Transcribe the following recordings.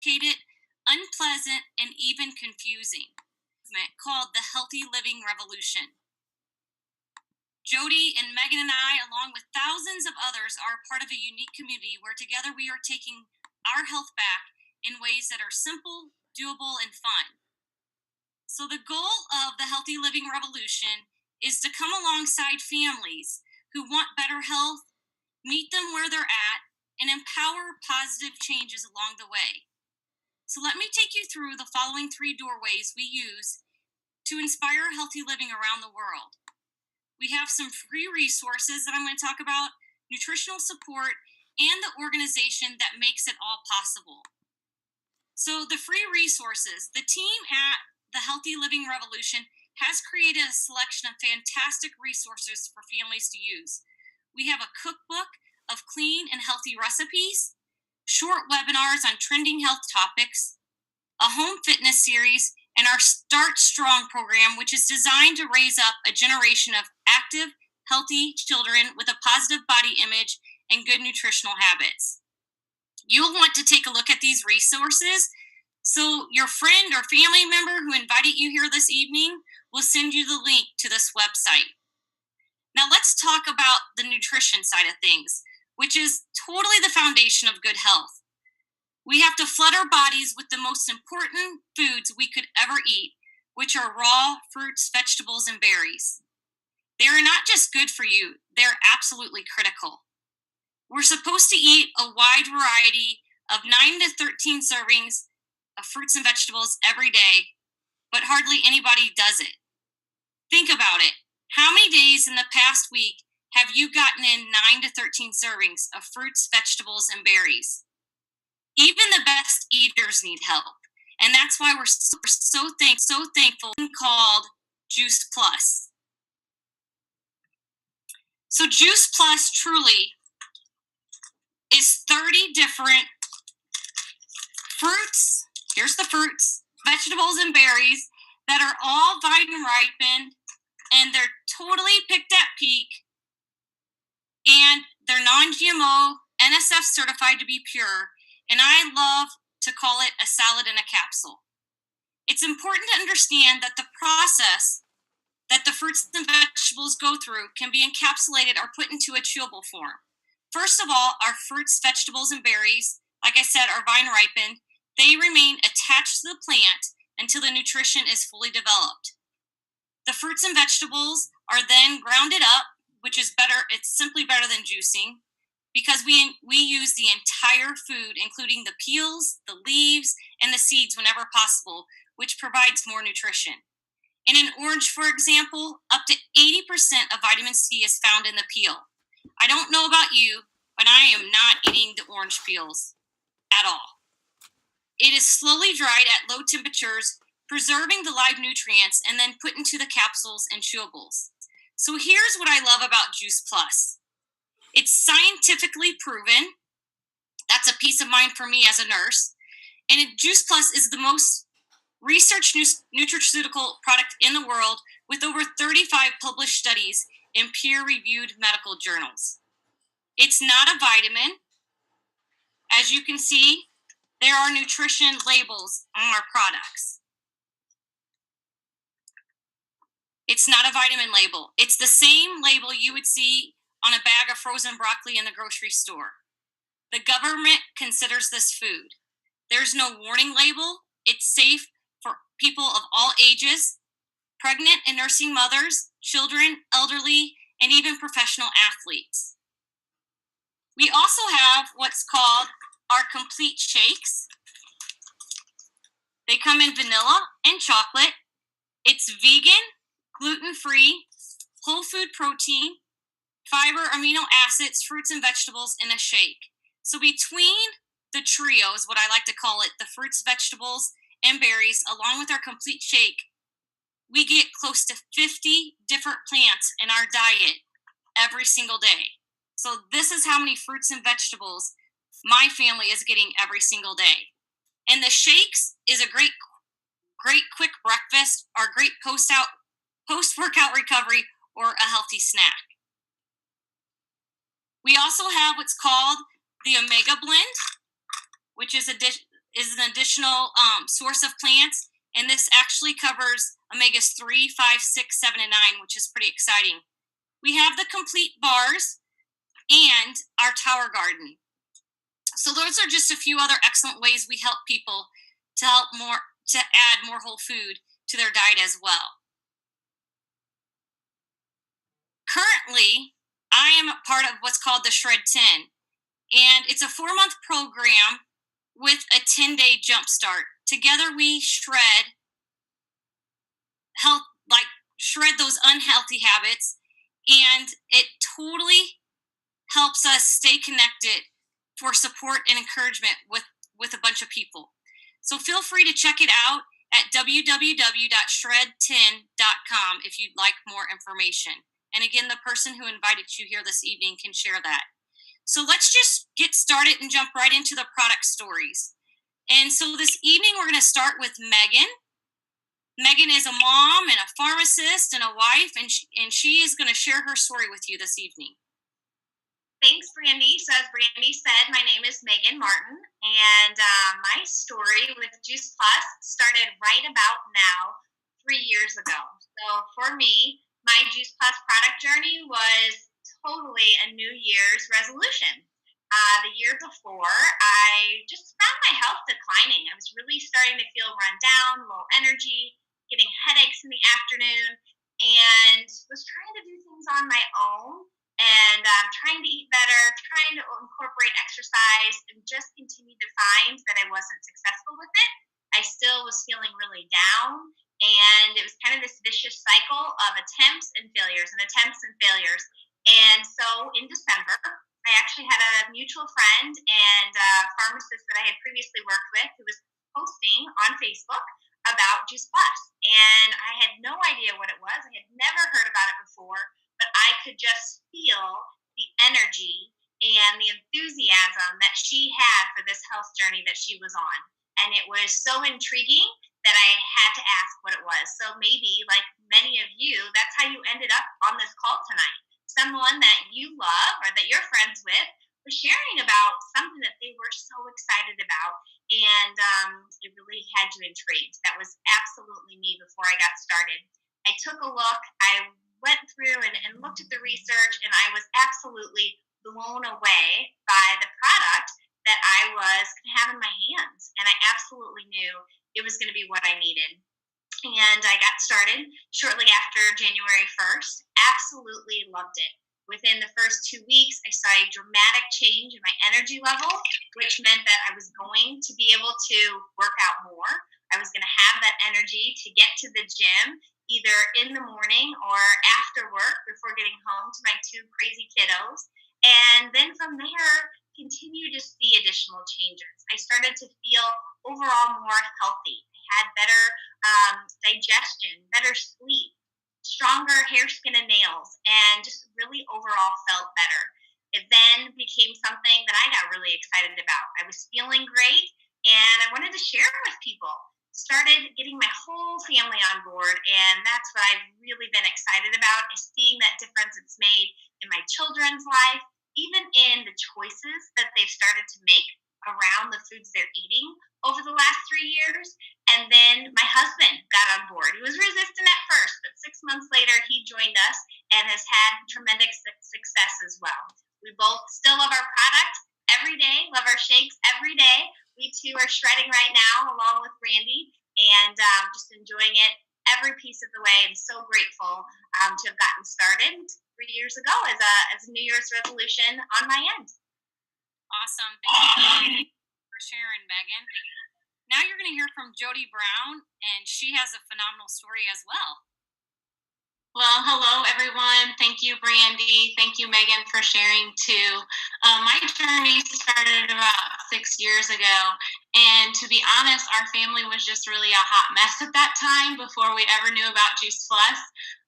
complicated, unpleasant, and even confusing, called the Healthy Living Revolution. Jody and Megan and I, along with thousands of others, are part of a unique community where together we are taking our health back in ways that are simple, doable, and fun. So the goal of the Healthy Living Revolution is to come alongside families who want better health, meet them where they're at, and empower positive changes along the way. So let me take you through the following 3 doorways we use to inspire healthy living around the world. We have some free resources that I'm going to talk about, nutritional support, and the organization that makes it all possible. So the free resources, the team at the Healthy Living Revolution has created a selection of fantastic resources for families to use. We have a cookbook of clean and healthy recipes, short webinars on trending health topics, a home fitness series, and our Start Strong program, which is designed to raise up a generation of active, healthy children with a positive body image and good nutritional habits. You'll want to take a look at these resources, so your friend or family member who invited you here this evening will send you the link to this website. Now let's talk about the nutrition side of things, which is totally the foundation of good health. We have to flood our bodies with the most important foods we could ever eat, which are raw fruits, vegetables, and berries. They are not just good for you, they're absolutely critical. We're supposed to eat a wide variety of 9 to 13 servings of fruits and vegetables every day, but hardly anybody does it. Think about it. How many days in the past week have you gotten in 9 to 13 servings of fruits, vegetables, and berries? Even the best eaters need help, and that's why we're so thankful called Juice Plus. So Juice Plus truly is 30 different fruits, here's the fruits, vegetables, and berries that are all vine ripened, and they're totally picked at peak, and they're non-GMO, NSF certified to be pure, and I love to call it a salad in a capsule. It's important to understand that the process that the fruits and vegetables go through can be encapsulated or put into a chewable form. First of all, our fruits, vegetables, and berries, like I said, are vine ripened. They remain attached to the plant until the nutrition is fully developed. The fruits and vegetables are then grounded up, which is better, it's simply better than juicing, because we use the entire food, including the peels, the leaves, and the seeds whenever possible, which provides more nutrition. In an orange, for example, up to 80% of vitamin C is found in the peel. I don't know about you, but I am not eating the orange peels at all. It is slowly dried at low temperatures, preserving the live nutrients, and then put into the capsules and chewables. So here's what I love about Juice Plus. It's scientifically proven. That's a peace of mind for me as a nurse. And Juice Plus is the most researched nutraceutical product in the world, with over 35 published studies in peer-reviewed medical journals. It's not a vitamin. As you can see, there are nutrition labels on our products. It's not a vitamin label. It's the same label you would see on a bag of frozen broccoli in the grocery store. The government considers this food. There's no warning label. It's safe for people of all ages, pregnant and nursing mothers, children, elderly, and even professional athletes. We also have what's called our complete shakes. They come in vanilla and chocolate. It's vegan, gluten-free, whole food protein, fiber, amino acids, fruits, and vegetables in a shake. So between the trio is what I like to call it, the fruits, vegetables, and berries, along with our complete shake, we get close to 50 different plants in our diet every single day. So this is how many fruits and vegetables my family is getting every single day. And the shakes is a great quick breakfast or great post-workout recovery or a healthy snack. We also have what's called the Omega Blend, which is is an additional source of plants, and this actually covers omegas 3, 5, 6, 7, and 9, which is pretty exciting. We have the complete bars and our tower garden. So those are just a few other excellent ways we help people to add more whole food to their diet as well. Currently, I am a part of what's called the Shred 10, and it's a 4-month program with a 10-day jump start. Together we shred those unhealthy habits, and it totally helps us stay connected for support and encouragement with a bunch of people. So feel free to check it out at www.shred10.com if you'd like more information. And again, the person who invited you here this evening can share that. So let's just get started and jump right into the product stories. And so this evening, we're going to start with Megan. Megan is a mom and a pharmacist and a wife, and she is going to share her story with you this evening. Thanks, Brandy. So as Brandy said, my name is Megan Martin, and my story with Juice Plus started right about now, 3 years ago. So for me, my Juice Plus product journey was totally a New Year's resolution. The year before, I just found my health declining. I was really starting to feel run down, low energy, getting headaches in the afternoon, and was trying to do things on my own. And trying to eat better, trying to incorporate exercise, and just continue to find that I wasn't successful with it. I still was feeling really down, and it was kind of this vicious cycle of attempts and failures. And so in December, I actually had a mutual friend and a pharmacist that I had previously worked with who was posting on Facebook about Juice Plus. And I had no idea what it was. I had never heard about it before, but I could just feel the energy and the enthusiasm that she had for this health journey that she was on. And it was so intriguing that I had to ask what it was. So maybe, like many of you, that's how you ended up on this call tonight. Someone that you love or that you're friends with was sharing about something that they were so excited about. And it really had you intrigued. That was absolutely me before I got started. I took a look. I went through and looked at the research, and I was absolutely blown away by the product that I was going to have in my hands. And I absolutely knew it was going to be what I needed. And I got started shortly after January 1st. Absolutely loved it. Within the first 2 weeks, I saw a dramatic change in my energy level, which meant that I was going to be able to work out more. I was going to have that energy to get to the gym either in the morning or after work before getting home to my 2 crazy kiddos. And then from there, continue to see additional changes. I started to feel overall more healthy. I had better digestion, better sleep, stronger hair, skin, and nails, and just really overall felt better. It then became something that I got really excited about. I was feeling great, and I wanted to share it with people. Started getting my whole family on board, and that's what I've really been excited about, is seeing that difference it's made in my children's life, even in the choices that they've started to make around the foods they're eating over the last 3 years. And then my husband got on board. He was resistant at first, but 6 months later, he joined us and has had tremendous success as well. We both still love our product every day, love our shakes every day. We too are shredding right now along with Randy, and just enjoying it every piece of the way, and so grateful to have gotten started 3 years ago as a New Year's resolution on my end. Awesome. Thank you for sharing, Megan. Now you're going to hear from Jody Brown, and she has a phenomenal story as well. Well, hello, everyone. Thank you, Brandy. Thank you, Megan, for sharing, too. My journey started about 6 years ago, and to be honest, our family was just really a hot mess at that time before we ever knew about Juice Plus.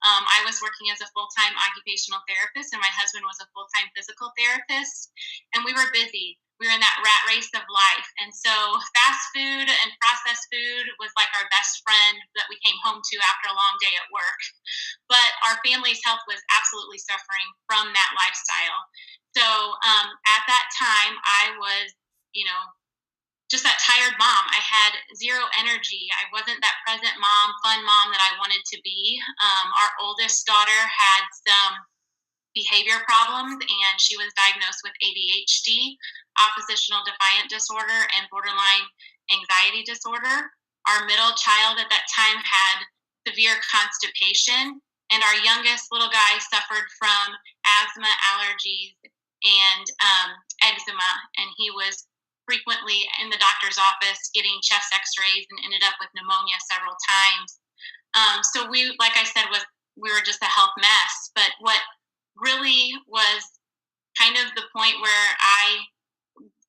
I was working as a full-time occupational therapist, and my husband was a full-time physical therapist, and we were busy. We were in that rat race of life. And so fast food and processed food was like our best friend that we came home to after a long day at work. But our family's health was absolutely suffering from that lifestyle. So at that time, I was, just that tired mom. I had zero energy. I wasn't that present mom, fun mom that I wanted to be. Our oldest daughter had some behavior problems, and she was diagnosed with ADHD, oppositional defiant disorder, and borderline anxiety disorder. Our middle child at that time had severe constipation, and our youngest little guy suffered from asthma, allergies, and eczema, and he was frequently in the doctor's office getting chest x-rays and ended up with pneumonia several times. So we, like I said, we were just a health mess. But what really was kind of the point where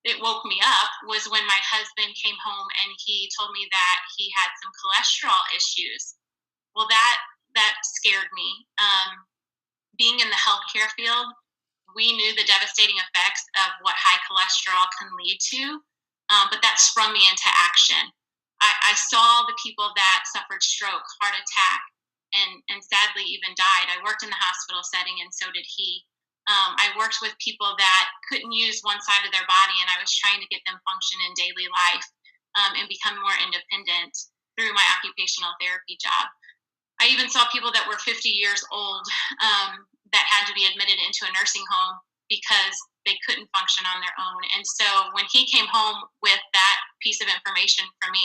it woke me up was when my husband came home and he told me that he had some cholesterol issues. Well, that scared me. Being in the healthcare field, we knew the devastating effects of what high cholesterol can lead to, but that sprung me into action. I saw the people that suffered stroke, heart attack, and sadly even died. I worked in the hospital setting, and so did he. I worked with people that couldn't use one side of their body, and I was trying to get them function in daily life and become more independent through my occupational therapy job. I even saw people that were 50 years old that had to be admitted into a nursing home because they couldn't function on their own. And so when he came home with that piece of information for me,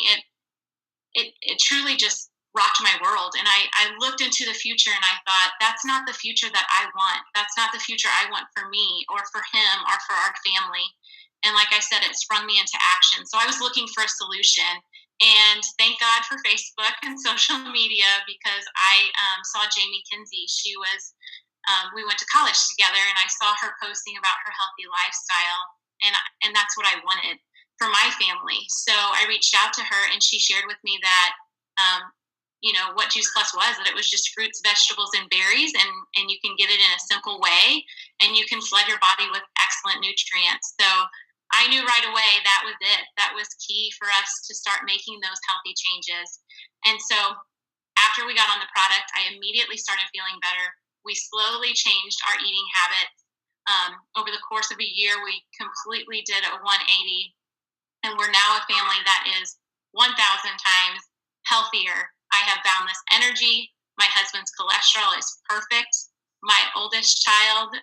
it truly just rocked my world. And I looked into the future and I thought, that's not the future that I want. That's not the future I want for me or for him or for our family. And like I said, it sprung me into action. So I was looking for a solution. And thank God for Facebook and social media, because I saw Jamie Kinsey. She was, we went to college together, and I saw her posting about her healthy lifestyle, and that's what I wanted for my family. So I reached out to her, and she shared with me that, what Juice Plus was, that it was just fruits, vegetables, and berries, and you can get it in a simple way, and you can flood your body with excellent nutrients. So I knew right away that was it. That was key for us to start making those healthy changes. And so after we got on the product, I immediately started feeling better. We slowly changed our eating habits. Over the course of a year, we completely did a 180. And we're now a family that is 1,000 times healthier. I have boundless energy. My husband's cholesterol is perfect. My oldest child,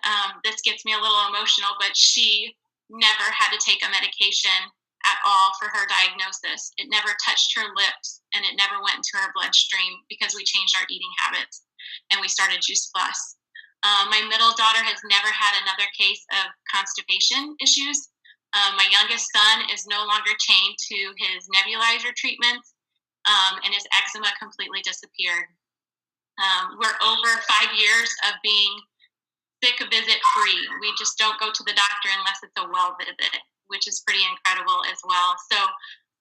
this gets me a little emotional, but she never had to take a medication at all for her diagnosis. It never touched her lips, and it never went into her bloodstream because we changed our eating habits and we started Juice Plus. My middle daughter has never had another case of constipation issues. My youngest son is no longer chained to his nebulizer treatments, and his eczema completely disappeared. We're over 5 years of being sick visit free. We just don't go to the doctor unless it's a well visit, which is pretty incredible as well. So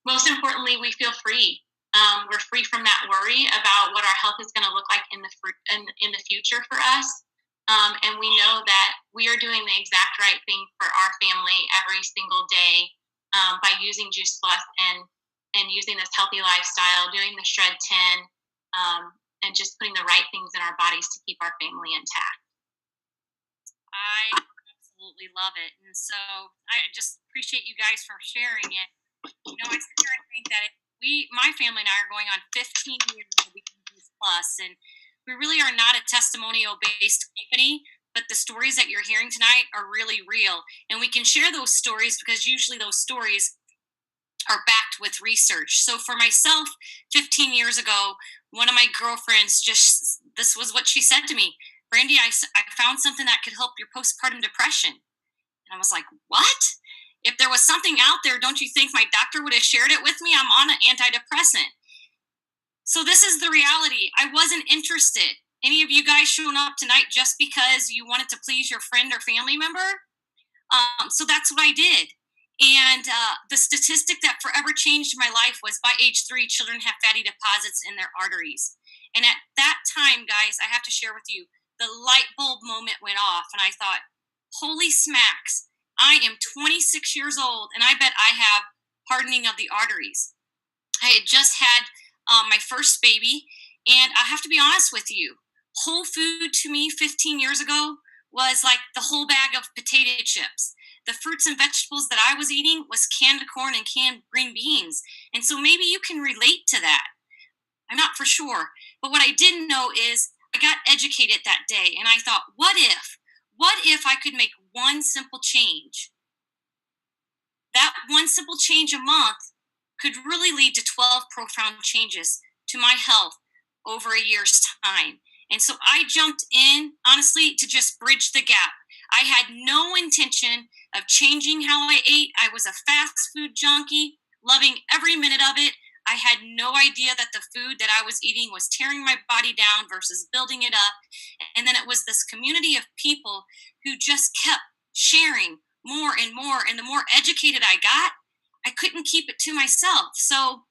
most importantly, we feel free. We're free from that worry about what our health is going to look like in the future for us. And we know that we are doing the exact right thing for our family every single day by using Juice Plus and using this healthy lifestyle, doing the Shred 10, and just putting the right things in our bodies to keep our family intact. I absolutely love it. And so I just appreciate you guys for sharing it. I sit here and think that my family and I are going on 15 years of Juice Plus, and we really are not a testimonial-based company, but the stories that you're hearing tonight are really real. And we can share those stories because usually those stories are backed with research. So for myself, 15 years ago, one of my girlfriends this was what she said to me: Brandy, I found something that could help your postpartum depression. And I was like, what? If there was something out there, don't you think my doctor would have shared it with me? I'm on an antidepressant. So this is the reality. I wasn't interested. Any of you guys showing up tonight just because you wanted to please your friend or family member? So that's what I did. And the statistic that forever changed my life was by age 3, children have fatty deposits in their arteries. And at that time, guys, I have to share with you, the light bulb moment went off, and I thought, holy smacks, I am 26 years old, and I bet I have hardening of the arteries. I had just had my first baby, and I have to be honest with you, whole food to me 15 years ago was like the whole bag of potato chips. the fruits and vegetables that I was eating was canned corn and canned green beans. And so maybe you can relate to that. I'm not for sure. But what I didn't know is I got educated that day and I thought, what if? What if I could make one simple change? That one simple change a month could really lead to 12 profound changes to my health over a year's time. And so I jumped in, honestly, to just bridge the gap. I had no intention of changing how I ate. I was a fast food junkie, loving every minute of it. I had no idea that the food that I was eating was tearing my body down versus building it up. And then it was this community of people who just kept sharing more and more. And the more educated I got, I couldn't keep it to myself. So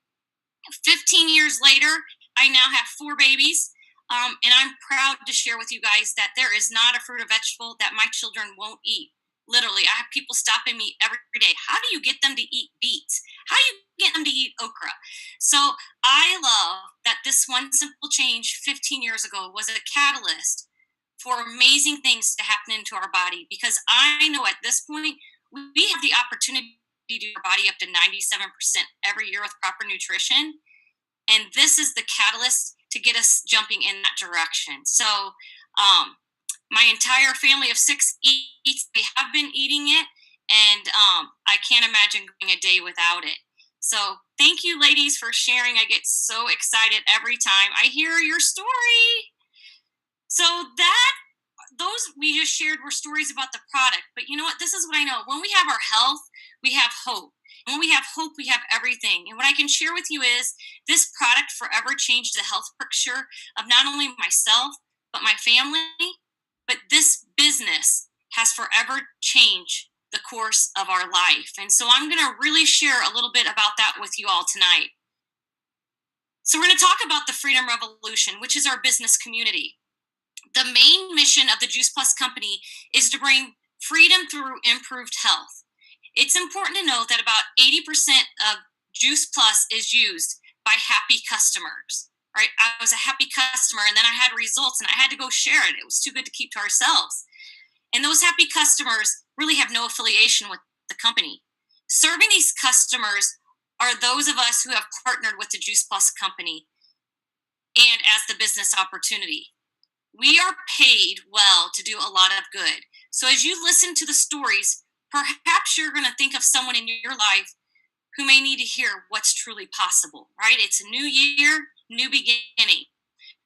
15 years later, I now have 4 babies. And I'm proud to share with you guys that there is not a fruit or vegetable that my children won't eat. Literally, I have people stopping me every day. How do you get them to eat beets? How do you get them to eat okra? So I love that this one simple change 15 years ago was a catalyst for amazing things to happen into our body, because I know at this point we have the opportunity to do our body up to 97% every year with proper nutrition. And this is the catalyst to get us jumping in that direction. So my entire family of 6 eats. We have been eating it, and I can't imagine going a day without it. So thank you, ladies, for sharing. I get so excited every time I hear your story. So those we just shared were stories about the product. But you know what? This is what I know. When we have our health, we have hope. And when we have hope, we have everything. And what I can share with you is this product forever changed the health picture of not only myself, but my family. But this business has forever changed the course of our life. And so I'm going to really share a little bit about that with you all tonight. So we're going to talk about the Freedom Revolution, which is our business community. The main mission of the Juice Plus company is to bring freedom through improved health. It's important to note that about 80% of Juice Plus is used by happy customers. Right? I was a happy customer, and then I had results, and I had to go share it. It was too good to keep to ourselves. And those happy customers really have no affiliation with the company. Serving these customers are those of us who have partnered with the Juice Plus company and as the business opportunity. We are paid well to do a lot of good. So as you listen to the stories, perhaps you're going to think of someone in your life who may need to hear what's truly possible, right? It's a new year, new beginning.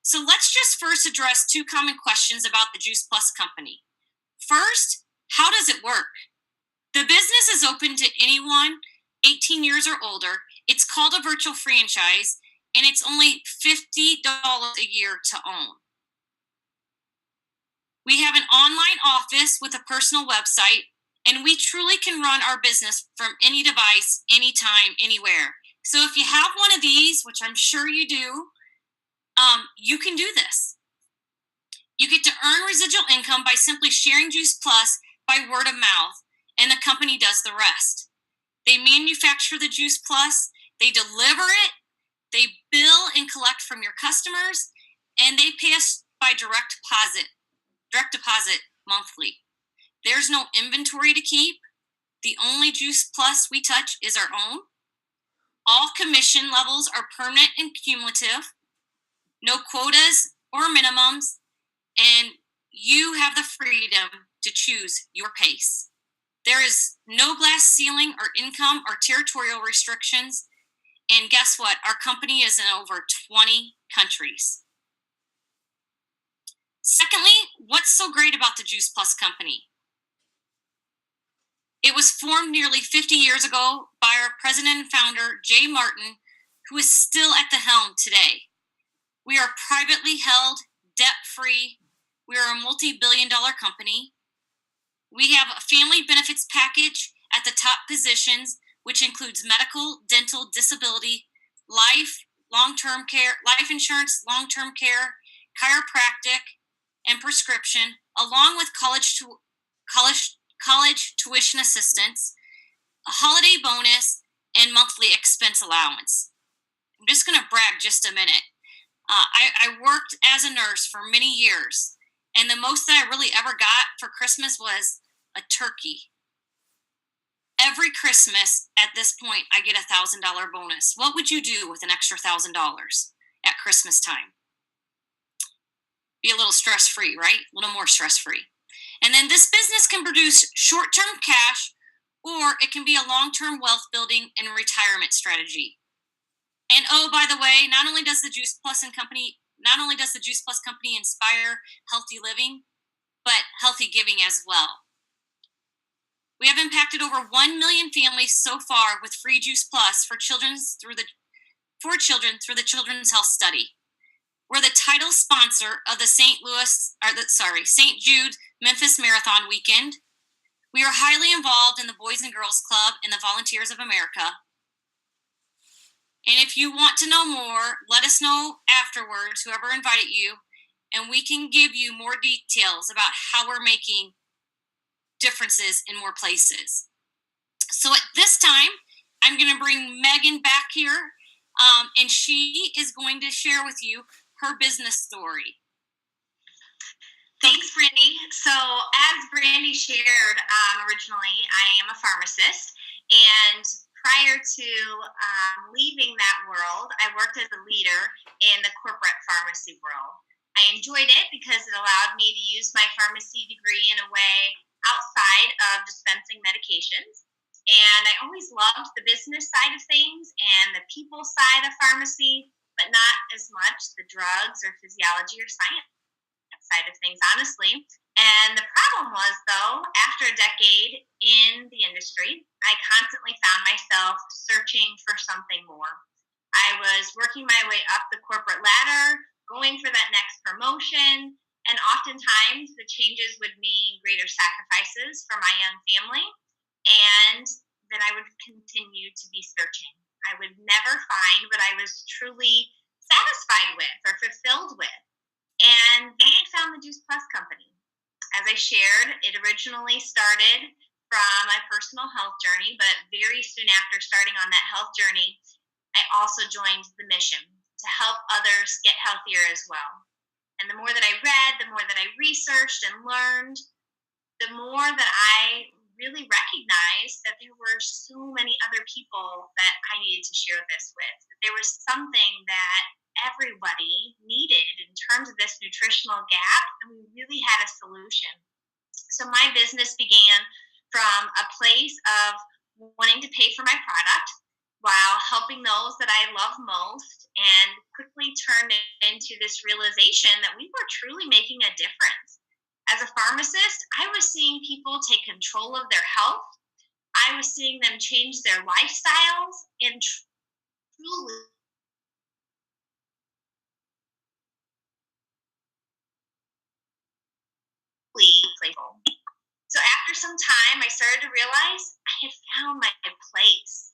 So let's just first address 2 common questions about the Juice Plus company. First, how does it work? The business is open to anyone 18 years or older. It's called a virtual franchise, and it's only $50 a year to own. We have an online office with a personal website, and we truly can run our business from any device, anytime, anywhere. So if you have one of these, which I'm sure you do, you can do this. You get to earn residual income by simply sharing Juice Plus by word of mouth, and the company does the rest. They manufacture the Juice Plus, they deliver it, they bill and collect from your customers, and they pay us by direct deposit monthly. There's no inventory to keep. The only Juice Plus we touch is our own. All commission levels are permanent and cumulative. No quotas or minimums. And you have the freedom to choose your pace. There is no glass ceiling or income or territorial restrictions. And guess what? Our company is in over 20 countries. Secondly, what's so great about the Juice Plus company? It was formed nearly 50 years ago by our president and founder, Jay Martin, who is still at the helm today. We are privately held, debt-free. We are a multi-billion-dollar company. We have a family benefits package at the top positions, which includes medical, dental, disability, life, long-term care, life insurance, long-term care, chiropractic, and prescription, along with college tuition assistance, a holiday bonus, and monthly expense allowance. I'm just going to brag just a minute. I worked as a nurse for many years, and the most that I really ever got for Christmas was a turkey. Every Christmas at this point, I get $1,000 bonus. What would you do with an extra $1,000 at Christmas time? Be a little stress free, right? A little more stress free. And then this business can produce short term cash, or it can be a long term wealth building and retirement strategy. And oh, by the way, not only does the Juice Plus Company inspire healthy living, but healthy giving as well. We have impacted over 1 million families so far with free Juice Plus for children through the Children's Health Study. We're the title sponsor of the St. Jude Memphis Marathon Weekend. We are highly involved in the Boys and Girls Club and the Volunteers of America. And if you want to know more, let us know afterwards, whoever invited you, and we can give you more details about how we're making differences in more places. So at this time, I'm going to bring Megan back here, and she is going to share with you her business story. Thanks, Brandy. So as Brandy shared originally, I am a pharmacist, and prior to leaving that world, I worked as a leader in the corporate pharmacy world. I enjoyed it because it allowed me to use my pharmacy degree in a way outside of dispensing medications. And I always loved the business side of things and the people side of pharmacy, but not as much the drugs or physiology or science side of things, honestly. And the problem was, though, after a decade in the industry, I constantly found myself searching for something more. I was working my way up the corporate ladder, going for that next promotion, and oftentimes the changes would mean greater sacrifices for my young family, and then I would continue to be searching. I would never find what I was truly satisfied with or fulfilled with. And then I found the Juice Plus Company. As I shared, it originally started from my personal health journey, but very soon after starting on that health journey, I also joined the mission to help others get healthier as well. And the more that I read, the more that I researched and learned, the more that I really recognized that there were so many other people that I needed to share this with. That there was something that everybody needed in terms of this nutritional gap, and we really had a solution. So my business began from a place of wanting to pay for my product while helping those that I love most, and quickly turned into this realization that we were truly making a difference. As a pharmacist, I was seeing people take control of their health. I was seeing them change their lifestyles and truly playful. So after some time, I started to realize I had found my place.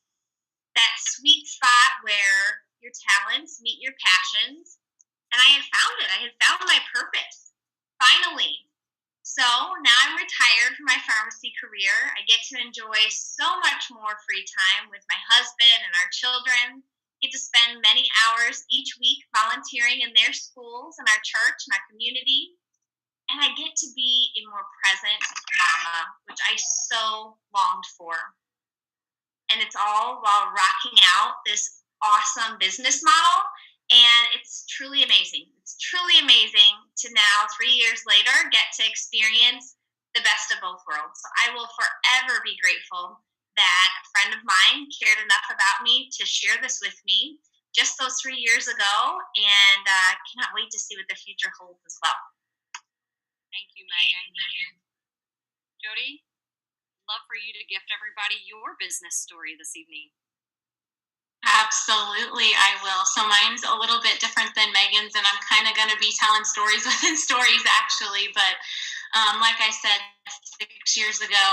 That sweet spot where your talents meet your passions. And I had found it. I had found my purpose. Finally. So now I'm retired from my pharmacy career. I get to enjoy so much more free time with my husband and our children. Get to spend many hours each week volunteering in their schools and our church and our community. And I get to be a more present mama, which I so longed for. And it's all while rocking out this awesome business model. And it's truly amazing. It's truly amazing to now, 3 years later, get to experience the best of both worlds. So I will forever be grateful that a friend of mine cared enough about me to share this with me just those 3 years ago, and cannot wait to see what the future holds as well. Thank you, Megan. Jody, love for you to gift everybody your business story this evening. Absolutely, I will. So mine's a little bit different than Megan's, and I'm kind of going to be telling stories within stories, actually. But like I said, 6 years ago,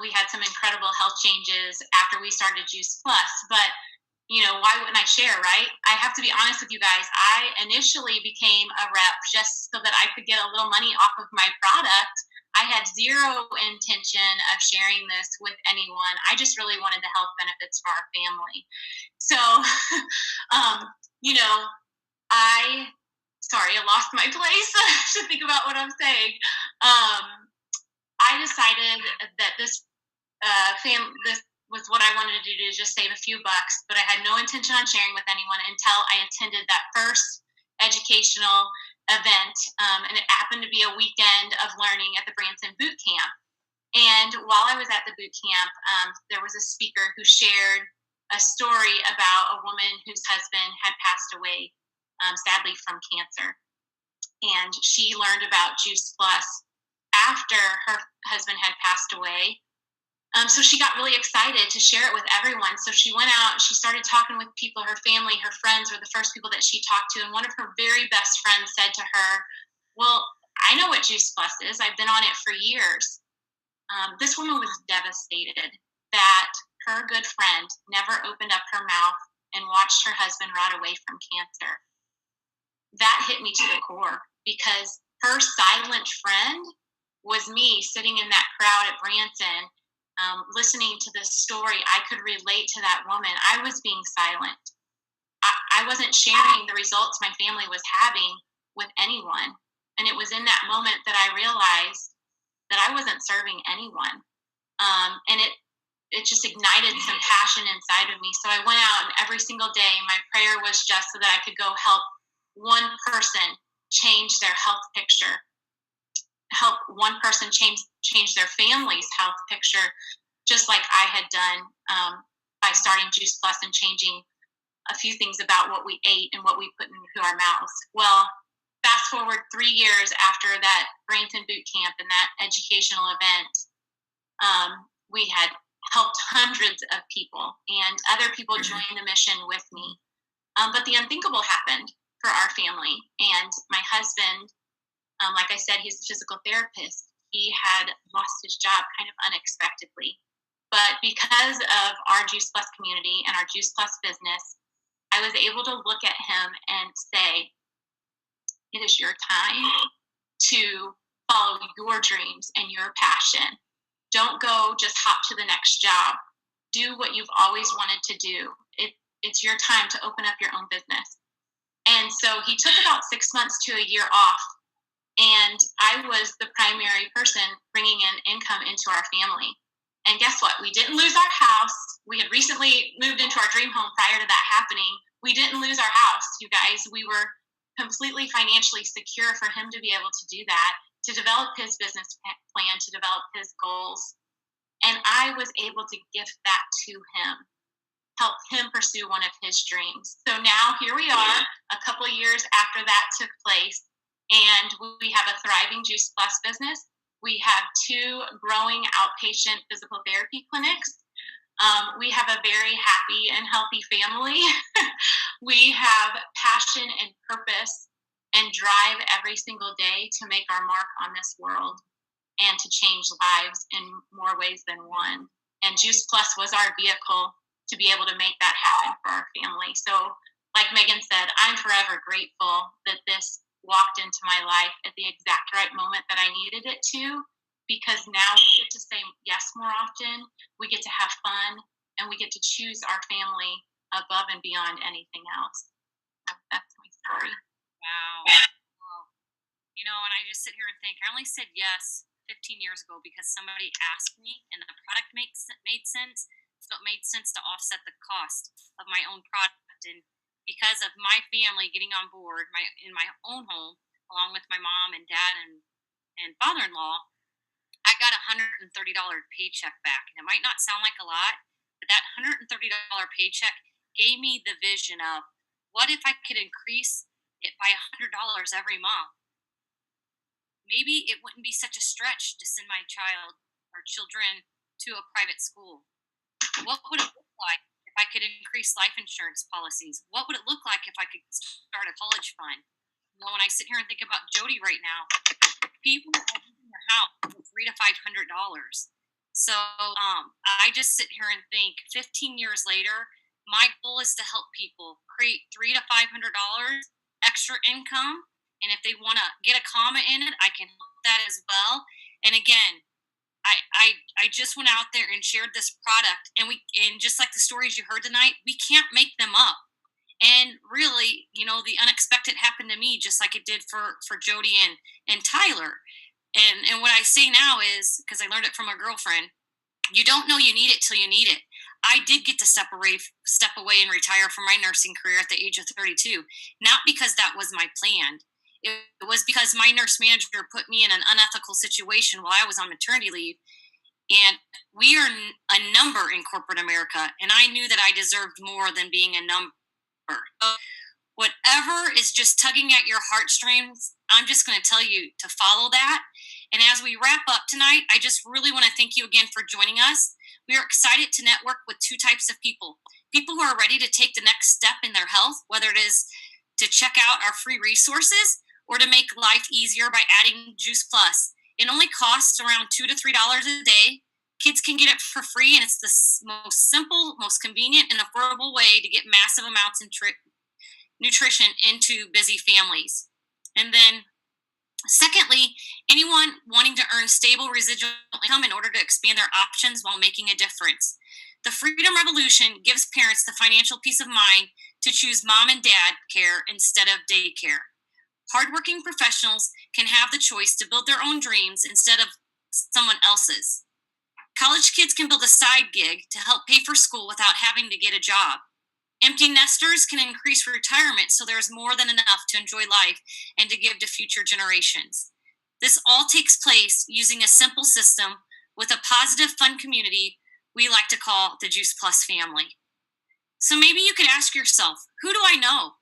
we had some incredible health changes after we started Juice Plus. But why wouldn't I share, right? I have to be honest with you guys. I initially became a rep just so that I could get a little money off of my product. I had zero intention of sharing this with anyone. I just really wanted the health benefits for our family. So, I lost my place to think about what I'm saying. I decided that this this was what I wanted to do, to just save a few bucks, but I had no intention on sharing with anyone until I attended that first educational event, and it happened to be a weekend of learning at the Branson boot camp. And while I was at the boot camp, there was a speaker who shared a story about a woman whose husband had passed away, sadly from cancer. And she learned about Juice Plus after her husband had passed away. So she got really excited to share it with everyone. So she went out, she started talking with people, her family, her friends were the first people that she talked to. And one of her very best friends said to her, "Well, I know what Juice Plus is. I've been on it for years." This woman was devastated that her good friend never opened up her mouth and watched her husband rot away from cancer. That hit me to the core, because her silent friend was me sitting in that crowd at Branson, listening to this story. I could relate to that woman. I was being silent. I wasn't sharing the results my family was having with anyone. And it was in that moment that I realized that I wasn't serving anyone. And it just ignited some passion inside of me. So I went out, and every single day my prayer was just so that I could go help one person change their health picture, help one person change their family's health picture, just like I had done by starting Juice Plus and changing a few things about what we ate and what we put into our mouths. Well, fast forward 3 years after that Branson boot camp and that educational event, we had helped hundreds of people, and other people joined the mission with me. But the unthinkable happened for our family. And my husband, like I said, he's a physical therapist. He had lost his job kind of unexpectedly. But because of our Juice Plus community and our Juice Plus business, I was able to look at him and say, "It is your time to follow your dreams and your passion. Don't go just hop to the next job. Do what you've always wanted to do. It's your time to open up your own business." And so he took about 6 months to a year off. And I was the primary person bringing in income into our family. And guess what? We didn't lose our house. We had recently moved into our dream home prior to that happening. We didn't lose our house, you guys. We were completely financially secure for him to be able to do that, to develop his business plan, to develop his goals. And I was able to gift that to him, help him pursue one of his dreams. So now here we are, a couple of years after that took place, and we have a thriving Juice Plus business. We have 2 growing outpatient physical therapy clinics. We have a very happy and healthy family. We have passion and purpose and drive every single day to make our mark on this world and to change lives in more ways than one. And Juice Plus was our vehicle to be able to make that happen for our family. So, like Megan said, I'm forever grateful that this walked into my life at the exact right moment that I needed it to, because now we get to say yes more often, we get to have fun, and we get to choose our family above and beyond anything else. That's my story. Wow. And I just sit here and think, I only said yes 15 years ago because somebody asked me and the product made sense. So it made sense to offset the cost of my own product. And because of my family getting on board in my own home, along with my mom and dad and father-in-law, I got a $130 paycheck back. And it might not sound like a lot, but that $130 paycheck gave me the vision of, what if I could increase it by $100 every month? Maybe it wouldn't be such a stretch to send my child or children to a private school. What would it look like if I could increase life insurance policies? What would it look like if I could start a college fund? When I sit here and think about Jody right now, people are leaving their house with $300 to $500. So I just sit here and think, 15 years later, my goal is to help people create $300 to $500 extra income. And if they want to get a comma in it, I can help that as well. And again, I just went out there and shared this product, and just like the stories you heard tonight, we can't make them up. And really, the unexpected happened to me, just like it did for Jody and Tyler. And what I say now is, because I learned it from a girlfriend, You don't know you need it till you need it. I did get to step away and retire from my nursing career at the age of 32, not because that was my plan. It was because my nurse manager put me in an unethical situation while I was on maternity leave. And we are a number in corporate America, and I knew that I deserved more than being a number. So whatever is just tugging at your heartstrings, I'm just going to tell you to follow that. And as we wrap up tonight, I just really want to thank you again for joining us. We are excited to network with two types of people: people who are ready to take the next step in their health, whether it is to check out our free resources or to make life easier by adding Juice Plus. It only costs around $2 to $3 a day. Kids can get it for free, and it's the most simple, most convenient, and affordable way to get massive amounts of nutrition into busy families. And then, secondly, anyone wanting to earn stable residual income in order to expand their options while making a difference. The Freedom Revolution gives parents the financial peace of mind to choose mom and dad care instead of daycare. Hardworking professionals can have the choice to build their own dreams instead of someone else's. College kids can build a side gig to help pay for school without having to get a job. Empty nesters can increase retirement so there's more than enough to enjoy life and to give to future generations. This all takes place using a simple system with a positive, fun community we like to call the Juice Plus family. So maybe you could ask yourself, who do I know?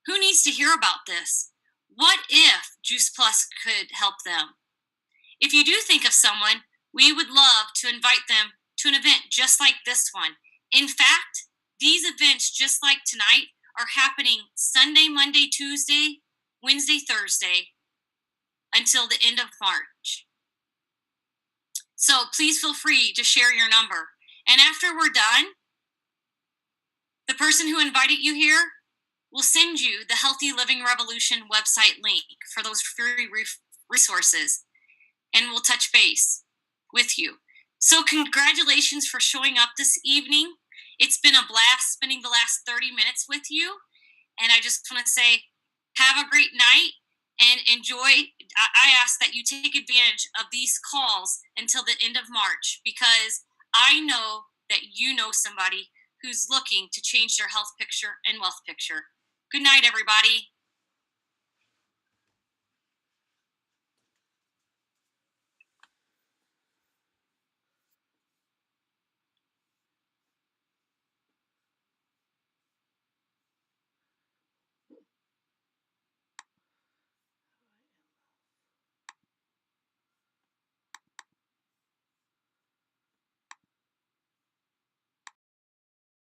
Who needs to hear about this? What if Juice Plus could help them? If you do think of someone, we would love to invite them to an event just like this one. In fact, these events, just like tonight, are happening Sunday, Monday, Tuesday, Wednesday, Thursday, until the end of March. So please feel free to share your number. And after we're done, the person who invited you here will send you the Healthy Living Revolution website link for those free resources, and we'll touch base with you. So congratulations for showing up this evening. It's been a blast spending the last 30 minutes with you. And I just want to say, have a great night and enjoy. I ask that you take advantage of these calls until the end of March, because I know that you know somebody who's looking to change their health picture and wealth picture. Good night, everybody.